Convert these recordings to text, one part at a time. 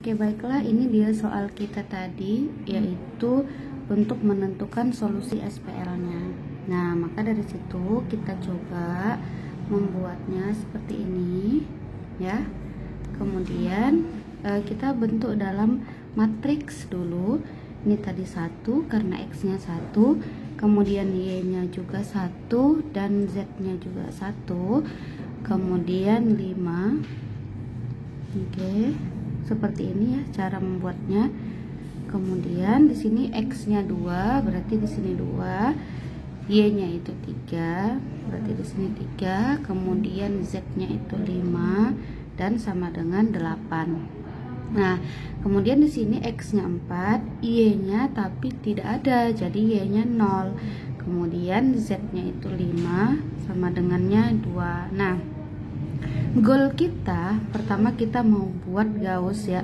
Oke, baiklah, ini dia soal kita tadi, yaitu untuk menentukan solusi SPL-nya. Nah, maka dari situ kita coba membuatnya seperti ini, ya. Kemudian kita bentuk dalam matriks dulu. Ini tadi 1 karena X-nya 1, kemudian Y-nya juga 1 dan Z-nya juga 1, kemudian 5. Oke, seperti ini ya cara membuatnya. Kemudian di sini X-nya 2, berarti di sini 2, Y-nya itu 3, berarti di sini 3, kemudian Z-nya itu 5 dan sama dengan 8. Nah, kemudian di sini X-nya 4, Y-nya tapi tidak ada, jadi Y-nya 0. Kemudian Z-nya itu 5, sama dengannya 2. Nah, goal kita pertama kita mau buat Gauss ya.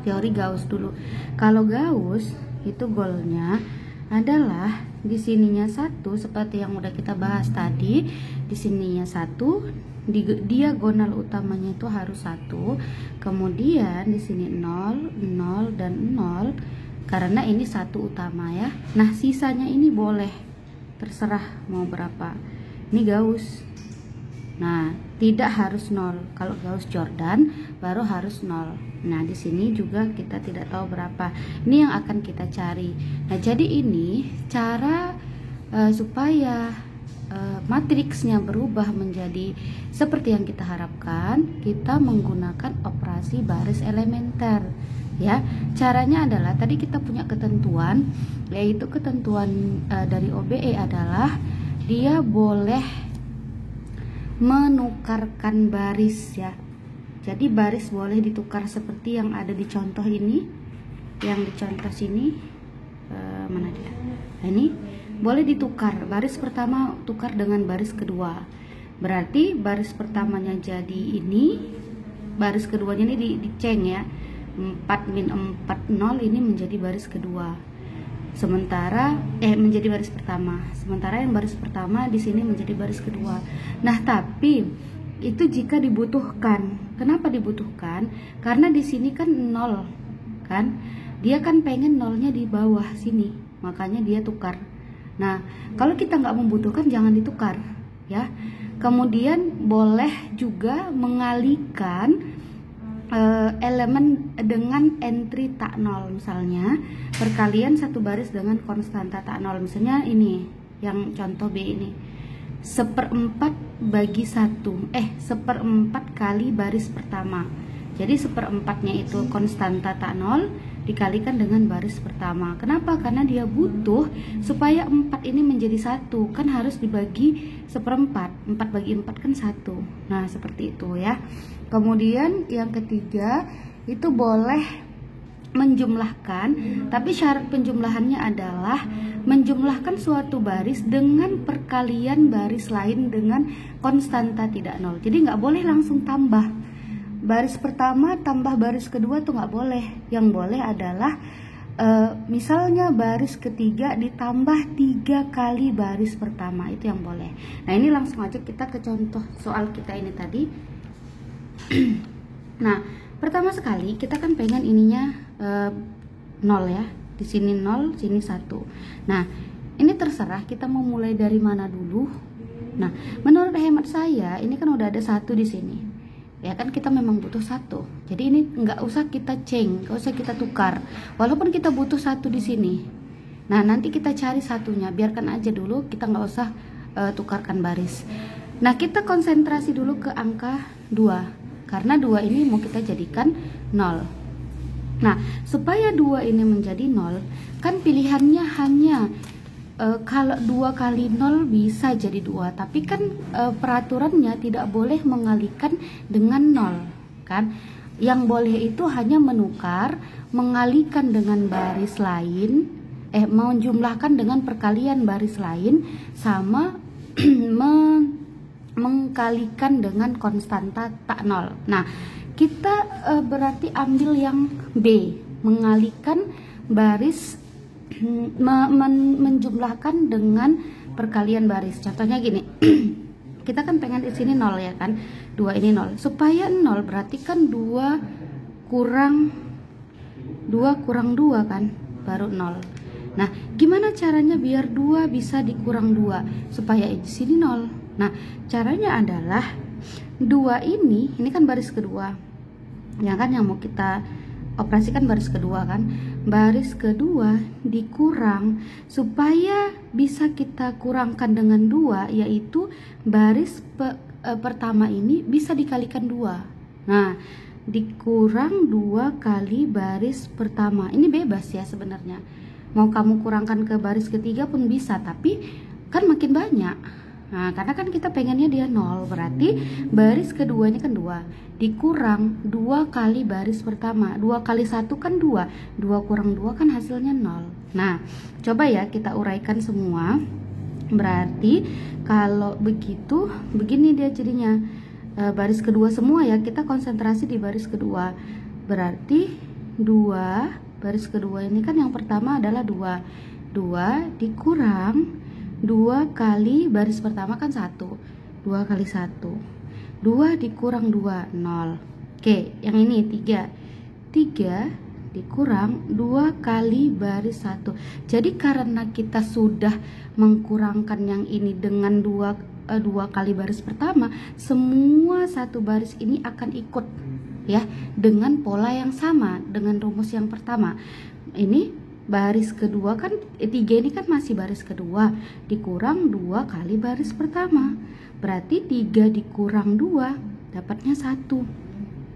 Teori Gauss dulu. Kalau Gauss itu goalnya adalah di sininya 1 seperti yang udah kita bahas tadi, di sininya 1, di diagonal utamanya itu harus 1, kemudian di sini 0, 0 dan 0 karena ini 1 utama ya. Nah, sisanya ini boleh terserah mau berapa. Ini Gauss. Nah, tidak harus 0. Kalau Gauss Jordan baru harus 0. Nah, di sini juga kita tidak tahu berapa. Ini yang akan kita cari. Nah, jadi ini cara supaya matriksnya berubah menjadi seperti yang kita harapkan, kita menggunakan operasi baris elementer. Ya, caranya adalah tadi kita punya ketentuan, yaitu ketentuan dari OBE adalah dia boleh menukarkan baris ya. Jadi baris boleh ditukar seperti yang ada di contoh ini, yang di contoh sini mana dia? Nah, ini boleh ditukar, baris pertama tukar dengan baris kedua. Berarti baris pertamanya jadi ini, baris keduanya ini diceng ya. 4 min 4 0 ini menjadi baris kedua. Sementara menjadi baris pertama. Sementara yang baris pertama di sini menjadi baris kedua. Nah, tapi itu jika dibutuhkan. Kenapa dibutuhkan? Karena di sini kan 0 kan? Dia kan pengen nolnya di bawah sini. Makanya dia tukar. Nah, kalau kita nggak membutuhkan jangan ditukar ya. Kemudian boleh juga mengalihkan elemen dengan entry tak nol, misalnya perkalian satu baris dengan konstanta tak nol. Misalnya ini yang contoh B ini 1/4 bagi 1, 1/4 kali baris pertama. Jadi 1/4-nya itu konstanta tak nol dikalikan dengan baris pertama. Kenapa? Karena dia butuh supaya 4 ini menjadi 1, kan harus dibagi 1/4. 4 bagi 4 kan 1. Nah, seperti itu ya. Kemudian yang ketiga itu boleh menjumlahkan, tapi syarat penjumlahannya adalah menjumlahkan suatu baris dengan perkalian baris lain dengan konstanta tidak nol. Jadi nggak boleh langsung tambah baris pertama tambah baris kedua tuh nggak boleh. Yang boleh adalah misalnya baris ketiga ditambah 3 kali baris pertama, itu yang boleh. Nah, ini langsung aja kita ke contoh soal kita ini tadi. Nah, pertama sekali kita kan pengen ininya 0 ya. Di sini 0, sini 1. Nah, ini terserah kita mau mulai dari mana dulu. Nah, menurut hemat saya ini kan udah ada 1 di sini. Ya kan, kita memang butuh 1. Jadi ini nggak usah kita change, nggak usah kita tukar. Walaupun kita butuh 1 di sini. Nah, nanti kita cari satunya, biarkan aja dulu, kita nggak usah tukarkan baris. Nah, kita konsentrasi dulu ke angka 2. Karena 2 ini mau kita jadikan 0. Nah, supaya 2 ini menjadi 0, kan pilihannya hanya kalau 2 kali 0 bisa jadi 2, tapi kan peraturannya tidak boleh mengalihkan dengan 0 kan. Yang boleh itu hanya menukar, mengalihkan dengan baris lain, menjumlahkan dengan perkalian baris lain, sama mengkalikan dengan konstanta tak nol. Nah, kita berarti ambil yang B, mengalihkan baris, menjumlahkan dengan perkalian baris. Contohnya gini, kita kan pengen di sini 0 ya kan, 2 ini 0. Supaya 0 berarti kan 2 kurang 2 kurang 2 kan, baru 0. Nah, gimana caranya biar 2 bisa dikurang 2 supaya di sini 0? Nah, caranya adalah 2 ini kan baris kedua. Ya kan, yang mau kita operasikan baris kedua kan. Baris kedua dikurang supaya bisa kita kurangkan dengan 2, yaitu baris pertama ini bisa dikalikan 2. Nah, dikurang 2 kali baris pertama. Ini bebas ya sebenarnya. Mau kamu kurangkan ke baris ketiga pun bisa, tapi kan makin banyak. Nah, karena kan kita pengennya dia 0, berarti baris keduanya kan 2. Dikurang 2 kali baris pertama. 2 kali 1 kan 2. 2 kurang 2 kan hasilnya 0. Nah, coba ya kita uraikan semua. Berarti kalau begitu, begini dia jadinya. Baris kedua semua ya, kita konsentrasi di baris kedua. Berarti 2, baris kedua ini kan yang pertama adalah 2. 2 dikurang 2 kali baris pertama kan 1. 2 kali 1. 2 dikurang 2, 0. Oke, yang ini 3. 3 dikurang 2 kali baris 1. Jadi karena kita sudah mengkurangkan yang ini dengan 2 kali baris pertama, semua satu baris ini akan ikut ya dengan pola yang sama dengan rumus yang pertama. Ini baris kedua kan 3 ini kan masih baris kedua, dikurang 2 kali baris pertama, berarti 3 dikurang 2 dapatnya 1.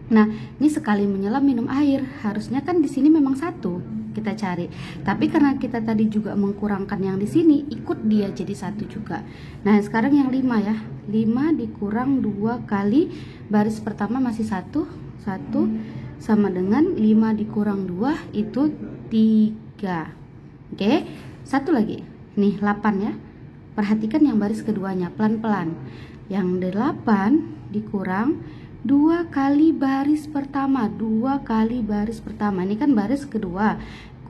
Nah, ini sekali menyelam minum air, harusnya kan di sini memang 1 kita cari, tapi karena kita tadi juga mengkurangkan yang di sini, ikut dia jadi 1 juga. Nah, sekarang yang 5 ya, 5 dikurang 2 kali baris pertama masih 1 sama dengan 5 dikurang 2 itu 3. Oke, satu lagi nih 8 ya, perhatikan yang baris keduanya pelan-pelan. Yang 8 dikurang 2 kali baris pertama. 2 kali baris pertama, ini kan baris kedua,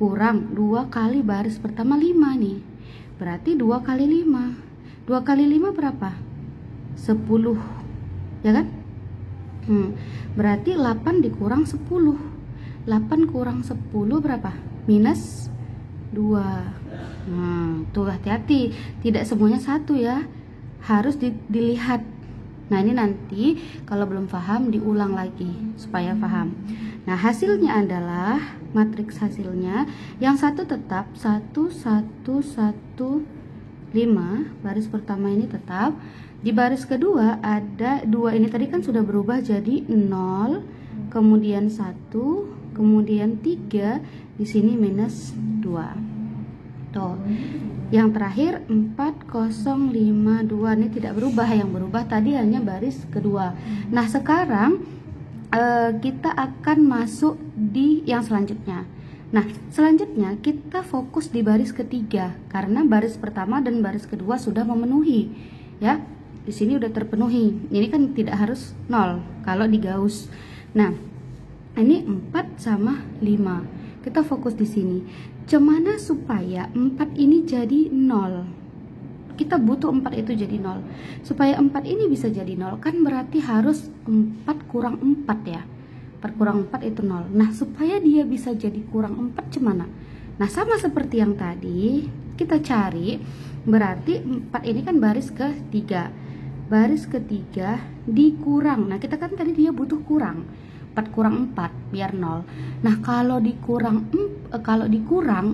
kurang 2 kali baris pertama 5 nih, berarti 2 kali 5. 2 kali 5 berapa? 10 ya kan? Berarti 8 dikurang 10. 8 kurang 10 berapa? Minus 2. Tuh hati-hati, tidak semuanya 1 ya, harus dilihat. Nah, ini nanti kalau belum paham diulang lagi supaya paham. Nah, hasilnya adalah matriks hasilnya yang 1 tetap 1 1 1 5, baris pertama ini tetap. Di baris kedua ada 2, ini tadi kan sudah berubah jadi 0, kemudian 1, kemudian 3, di sini minus 2. Tuh. Yang terakhir 4052, ini tidak berubah, yang berubah tadi hanya baris kedua. Nah, sekarang kita akan masuk di yang selanjutnya. Nah, selanjutnya kita fokus di baris ketiga karena baris pertama dan baris kedua sudah memenuhi ya. Di sini udah terpenuhi. Ini kan tidak harus 0 kalau di Gauss. Nah, ini 4 sama 5. Kita fokus di sini. Gimana supaya 4 ini jadi 0? Kita butuh 4 itu jadi 0. Supaya 4 ini bisa jadi 0 kan berarti harus 4 kurang 4 ya. 4 kurang 4 itu 0. Nah, supaya dia bisa jadi kurang 4 gimana? Nah, sama seperti yang tadi, kita cari berarti 4 ini kan baris ketiga. Baris ketiga dikurang. Nah, kita kan tadi dia butuh kurang. 4 kurang 4 biar 0. Nah, kalau dikurang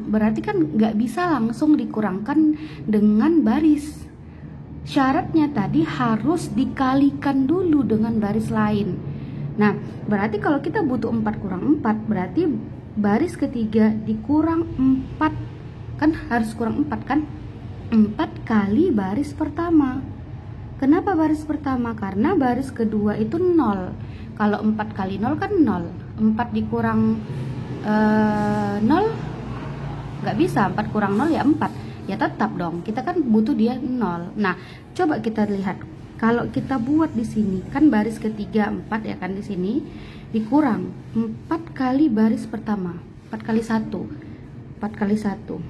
berarti kan nggak bisa langsung dikurangkan dengan baris. Syaratnya tadi harus dikalikan dulu dengan baris lain. Nah, berarti kalau kita butuh 4 kurang 4, berarti baris ketiga dikurang 4. Kan harus kurang 4 kan? 4 kali baris pertama. Kenapa baris pertama? Karena baris kedua itu 0. Kalau 4 kali 0 kan 0. 4 dikurang 0 nggak bisa, 4 kurang 0 ya 4. Ya tetap dong, kita kan butuh dia 0. Nah, coba kita lihat. Kalau kita buat di sini kan baris ketiga 4 ya kan, di sini dikurang 4 kali baris pertama. 4 kali 1. 4 kali 1.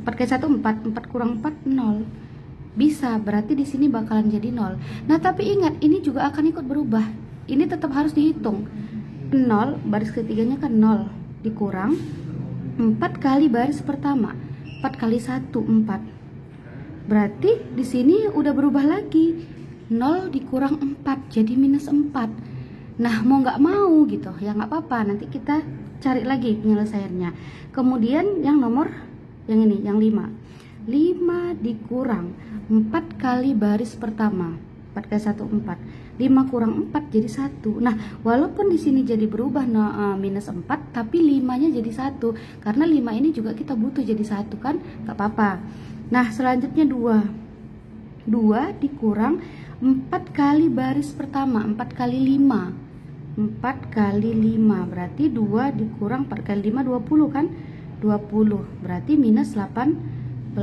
4 kali 1 4. 4 kurang 4 0. Bisa, berarti di sini bakalan jadi 0. Nah, tapi ingat ini juga akan ikut berubah. Ini tetap harus dihitung. 0, baris ketiganya kan 0 dikurang 4 kali baris pertama. 4 kali 1 4. Berarti di sini udah berubah lagi. 0 dikurang 4 jadi minus 4. Nah, mau nggak mau gitu ya nggak apa-apa, nanti kita cari lagi penyelesaiannya. Kemudian yang nomor yang ini, yang 5 dikurang 4 kali baris pertama. 4 kali 1 4. 5 kurang 4 jadi 1. Nah, walaupun di sini jadi berubah minus 4, tapi 5-nya jadi 1. Karena 5 ini juga kita butuh jadi 1 kan? Gak apa-apa. Nah, selanjutnya 2 dikurang 4 kali baris pertama. 4 kali 5. 4 kali 5 berarti 2 dikurang 4 kali 5 20 kan? 20 berarti minus 18.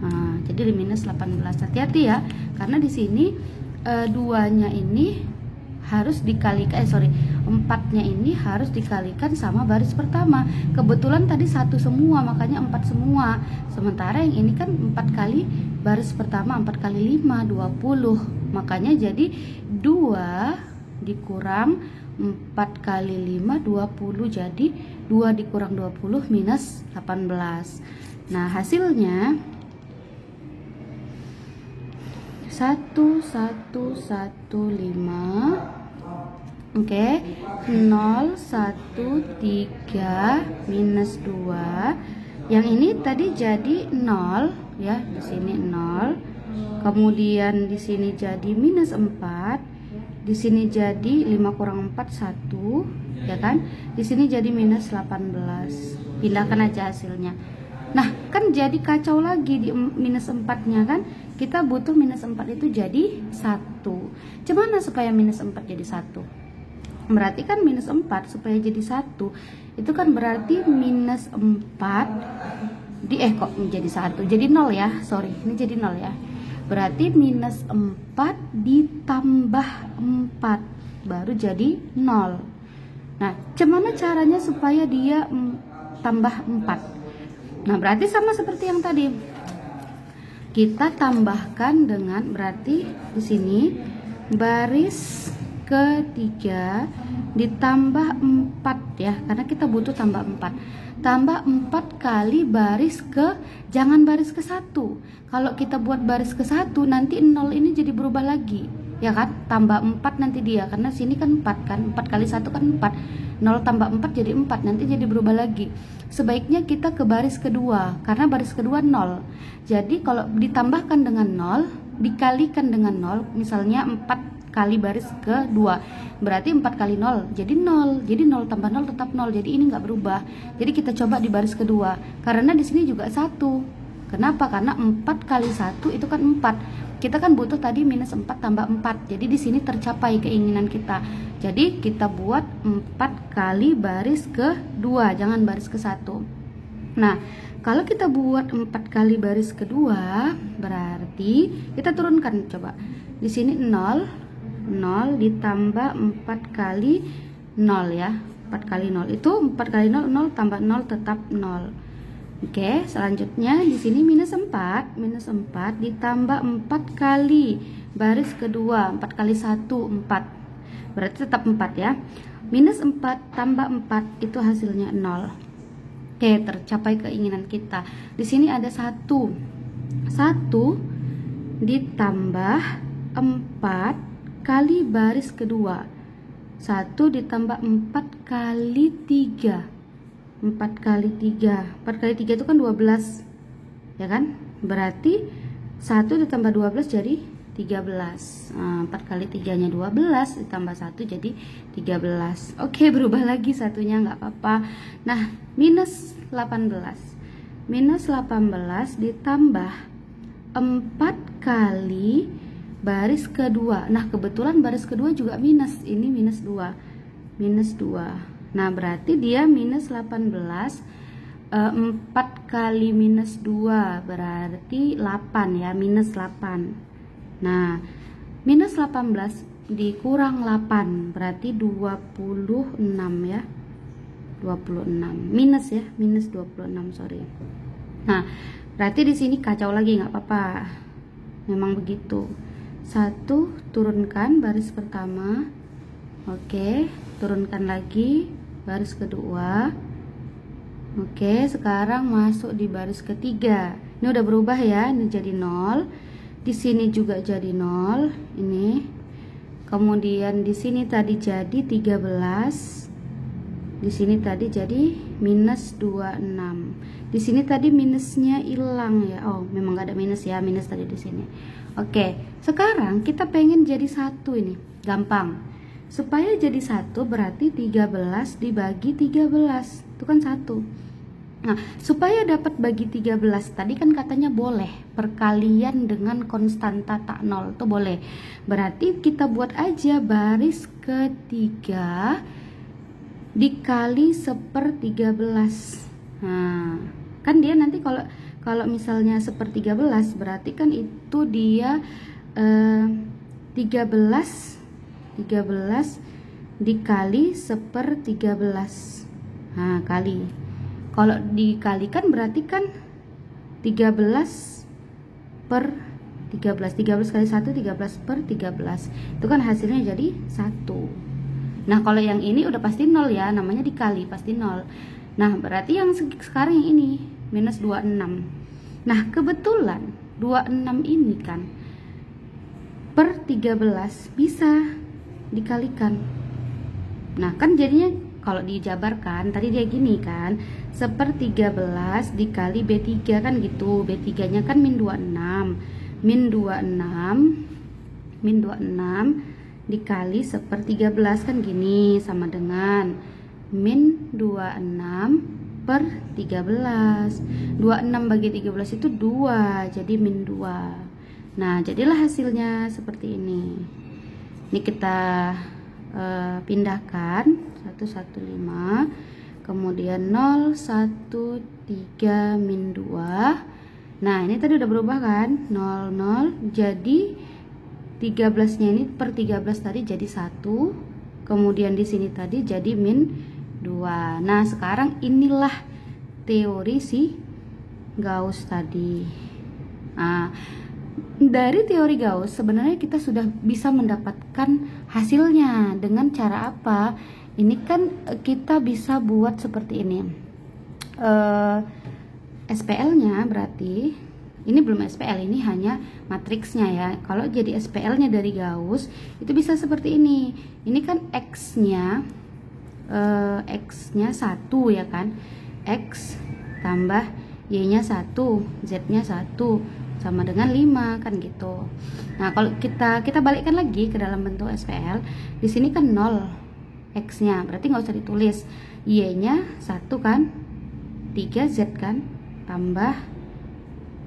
Nah, jadi minus 18. Hati-hati ya, karena di sini 2-nya ini harus dikalikan 4-nya ini harus dikalikan sama baris pertama. Kebetulan tadi 1 semua, makanya 4 semua. Sementara yang ini kan 4 kali baris pertama, 4 kali 5 20. Makanya jadi 2 dikurang 4 kali 5 20. Jadi 2 dikurang 20 minus 18. Nah, hasilnya 1115. Oke, 0 1 3 minus 2. Yang ini tadi jadi 0 ya, di sini 0. Kemudian di sini jadi minus 4. Di sini jadi 5 kurang 4 1, ya kan? Di sini jadi minus 18. Pindahkan aja hasilnya. Nah, kan jadi kacau lagi di minus 4-nya kan? Kita butuh minus 4 itu jadi 1. Gimana supaya minus 4 jadi 1? Berarti kan minus 4 supaya jadi 1. Itu kan berarti minus 4 kok menjadi 1. Jadi 0 ya. Sorry, ini jadi 0 ya. Berarti minus 4 ditambah 4 baru jadi 0. Nah, gimana caranya supaya dia tambah 4? Nah, berarti sama seperti yang tadi. Kita tambahkan dengan, berarti di sini baris ketiga ditambah 4 ya, karena kita butuh tambah 4. Tambah 4 kali baris ke, jangan baris ke 1. Kalau kita buat baris ke 1 nanti 0 ini jadi berubah lagi, ya kan? Tambah 4 nanti dia, karena sini kan 4 kan, 4 kali 1 kan 4. 0 tambah 4 jadi 4, nanti jadi berubah lagi. Sebaiknya kita ke baris kedua, karena baris kedua 0. Jadi kalau ditambahkan dengan 0, dikalikan dengan 0, misalnya 4 kali baris kedua, berarti 4 kali 0 jadi 0. Jadi 0 tambah 0 tetap 0, jadi ini nggak berubah. Jadi kita coba di baris kedua, karena di sini juga 1. Kenapa? Karena 4 kali 1 itu kan 4. Kita kan butuh tadi minus 4 tambah 4. Jadi di sini tercapai keinginan kita. Jadi kita buat 4 kali baris kedua, jangan baris ke 1. Nah, kalau kita buat 4 kali baris kedua, berarti kita turunkan coba. Di sini 0 ditambah 4 kali 0 ya. 4 kali 0 itu 4 kali 0 0 tambah 0 tetap 0. Oke, selanjutnya di sini minus 4 ditambah 4 kali baris kedua, 4 kali 1 4. Berarti tetap 4 ya. Minus 4 tambah 4 itu hasilnya 0. Oke, tercapai keinginan kita. Di sini ada 1 ditambah 4 kali baris kedua. 1 ditambah 4 kali 3. 4 kali 3. 4 kali 3 itu kan 12. Ya kan? Berarti 1 ditambah 12 jadi 13. 4 kali 3-nya 12 ditambah 1 jadi 13. Oke, berubah lagi satunya nggak apa-apa. Nah, minus 18. Minus 18 ditambah 4 kali baris kedua. Nah, kebetulan baris kedua juga minus. Ini minus 2. Minus 2. Nah, berarti dia minus 18. 4 kali minus 2 berarti 8 ya, minus 8. Nah, minus 18 dikurang 8 berarti 26 ya. 26. Minus ya, minus 26, sorry. Nah, berarti di sini kacau lagi, nggak apa-apa. Memang begitu. 1 turunkan baris pertama. Oke. turunkan lagi baris kedua. Oke, sekarang masuk di baris ketiga. Ini udah berubah ya, ini jadi 0. Di sini juga jadi 0 ini. Kemudian di sini tadi jadi 13. Di sini tadi jadi minus 26. Di sini tadi minusnya hilang ya. Oh, memang gak ada minus ya, minus tadi di sini. Oke, sekarang kita pengen jadi 1 ini. Gampang. Supaya jadi 1 berarti 13 dibagi 13. Itu kan 1. Nah, supaya dapat bagi 13 tadi kan katanya boleh perkalian dengan konstanta tak 0, itu boleh. Berarti kita buat aja baris ketiga dikali 1/13. Nah, kan dia nanti kalau misalnya 1/13 berarti kan itu dia 13 dikali 1/13. Nah, kali. Kalau dikalikan berarti kan 13 per 13. 13 kali 1, 13 per 13. Itu kan hasilnya jadi 1. Nah, kalau yang ini udah pasti 0 ya, namanya dikali, pasti 0. Nah, berarti yang sekarang yang ini, minus 26. Nah, kebetulan 26 ini kan per 13 bisa dikalikan. Nah, kan jadinya kalau dijabarkan tadi dia gini kan, 1/13 dikali B3 kan gitu. B3 nya kan min 26 dikali 1/13 kan gini, sama dengan min 26 per 13. 26 bagi 13 itu 2, jadi min 2. Nah, jadilah hasilnya seperti ini. Ini kita pindahkan 115, kemudian 0 1 3 min 2. Nah, ini tadi udah berubah kan, 0 0, jadi 13 nya ini per 13 tadi jadi 1, kemudian di sini tadi jadi min 2. Nah, sekarang inilah teori si Gauss tadi. Nah, dari teori Gauss sebenarnya kita sudah bisa mendapatkan hasilnya dengan cara apa? Ini kan kita bisa buat seperti ini. SPL-nya berarti ini belum SPL, ini hanya matriksnya ya. Kalau jadi SPL-nya dari Gauss itu bisa seperti ini. Ini kan X-nya 1 ya kan. X tambah Y-nya 1, Z-nya 1 sama dengan 5 kan gitu. Nah, kalau kita balikkan lagi ke dalam bentuk SPL, di sini kan 0 X-nya, berarti nggak usah ditulis. Y-nya 1 kan, 3Z kan, tambah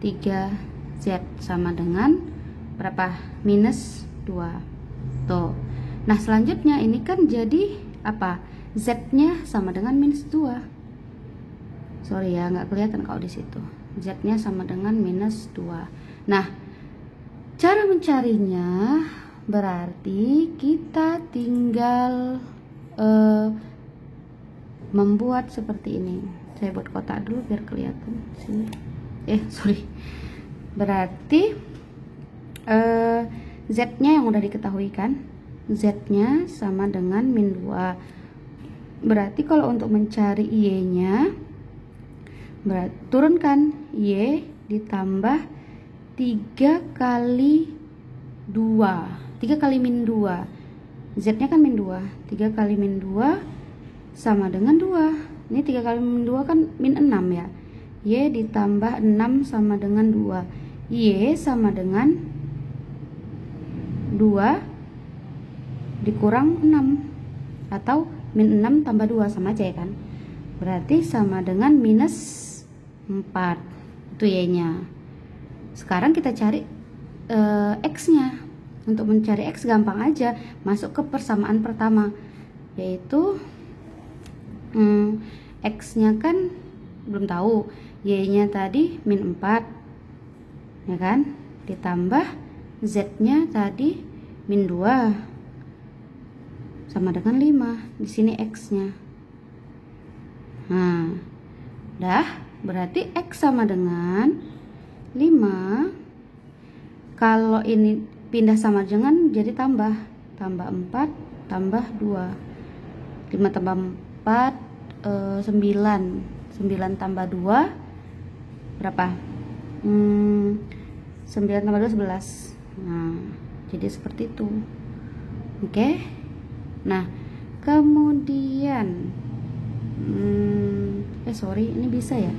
3Z sama dengan berapa? Minus 2. Tuh. Nah, selanjutnya ini kan jadi apa? Z-nya sama dengan minus 2. Sorry ya, nggak kelihatan kalau di situ. Z-nya sama dengan minus 2. Nah, cara mencarinya berarti kita tinggal membuat seperti ini. Saya buat kotak dulu biar kelihatan sini. Sorry. Berarti Z-nya yang udah diketahui kan, Z-nya sama dengan min 2. Berarti kalau untuk mencari Y-nya, berarti turunkan Y ditambah 3 kali 2, 3 kali min 2. Z nya kan min 2, 3 kali min 2 sama dengan 2. Ini 3 kali min 2 kan min 6 ya. Y ditambah 6 sama dengan 2. Y sama dengan 2 dikurang 6, atau min 6 tambah 2 sama aja ya kan. Berarti sama dengan minus 4. Itu Y-nya. Sekarang kita cari X-nya. Untuk mencari X gampang aja, masuk ke persamaan pertama, yaitu X-nya kan belum tahu, Y-nya tadi min 4 ya kan, ditambah Z-nya tadi min 2 sama dengan 5. Di sini X-nya. Nah, dah, berarti X sama dengan 5. Kalau ini pindah sama dengan jadi tambah 4 tambah 2. 5 tambah 4 9 9 tambah 2 berapa? 9 tambah 2 11. Nah, jadi seperti itu. Oke. Nah, kemudian sorry, ini bisa ya,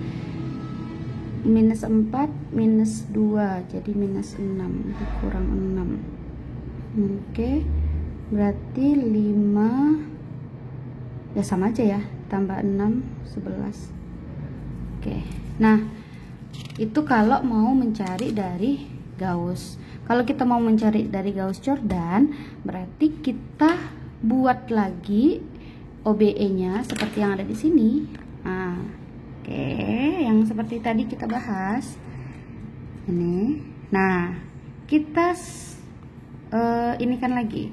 minus 4 minus 2 jadi minus 6, kurang 6. Oke, berarti 5 ya, sama aja ya, tambah 6 11. Oke, nah itu kalau mau mencari dari Gauss. Kalau kita mau mencari dari Gauss-Jordan, berarti kita buat lagi OBE nya seperti yang ada di sini. Nah, oke, yang seperti tadi kita bahas ini. Nah, kita ini kan lagi,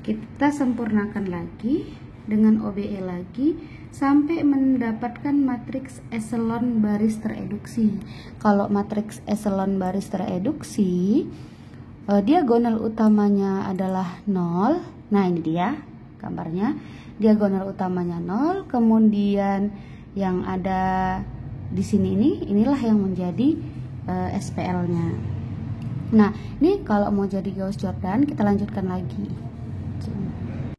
kita sempurnakan lagi dengan OBE lagi sampai mendapatkan matriks echelon baris tereduksi. Kalau matriks echelon baris tereduksi, diagonal utamanya adalah 0. Nah, ini dia gambarnya. Diagonal utamanya 0, kemudian yang ada di sini inilah yang menjadi SPL-nya. Nah, ini kalau mau jadi Gauss-Jordan kita lanjutkan lagi.